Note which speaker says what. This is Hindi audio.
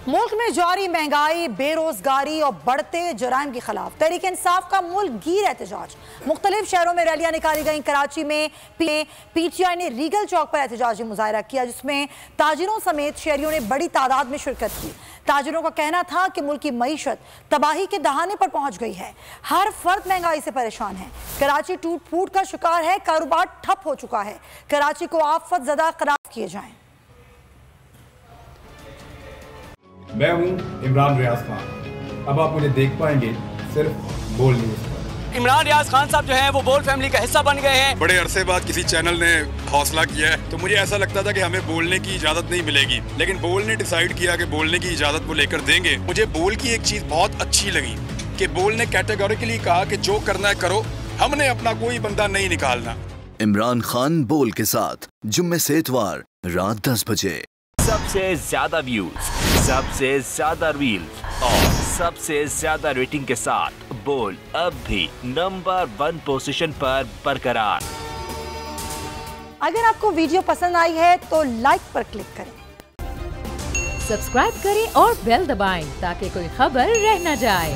Speaker 1: मुल्क में जारी महंगाई, बेरोजगारी और बढ़ते जराइम के खिलाफ तहरीक इंसाफ का मुल्क गिर एहतजाज। मुख्तलिफ शहरों में रैलियां निकाली गई। कराची में PTI ने रीगल चौक पर एहतजाजी मुजाहरा किया, जिसमें ताजिरों समेत शहरियों ने बड़ी तादाद में शिरकत की। ताजिरों का कहना था कि मुल्क की मईशत तबाही के दहाने पर पहुंच गई है। हर फर्द महंगाई से परेशान है। कराची टूट फूट का शिकार है। कारोबार ठप हो चुका है। कराची को आफत ज़दा करार किए जाएं।
Speaker 2: मैं हूं इमरान रियाज खान। अब आप मुझे देख पाएंगे सिर्फ बोल न्यूज़ पर।
Speaker 3: इमरान रियाज खान साहब जो हैं वो बोल फैमिली का हिस्सा बन गए हैं।
Speaker 4: बड़े अरसे बाद किसी चैनल ने हौसला किया है, तो मुझे ऐसा लगता था कि हमें बोलने की इजाजत नहीं मिलेगी, लेकिन बोल ने डिसाइड किया कि बोलने की इजाजत वो लेकर देंगे। मुझे बोल की एक चीज बहुत अच्छी लगी कि बोल ने कैटेगोरिकली कहा कि जो करना है करो, हमने अपना कोई बंदा नहीं निकालना।
Speaker 5: इमरान खान बोल के साथ जुम्मे से इतवार रात 10 बजे।
Speaker 6: सबसे ज्यादा व्यूज, सबसे ज्यादा रील्स और सबसे ज्यादा रेटिंग के साथ बोल अब भी नंबर 1 पोजीशन पर बरकरार।
Speaker 1: अगर आपको वीडियो पसंद आई है तो लाइक पर क्लिक करें,
Speaker 7: सब्सक्राइब करें और बेल दबाएं ताकि कोई खबर रह न जाए।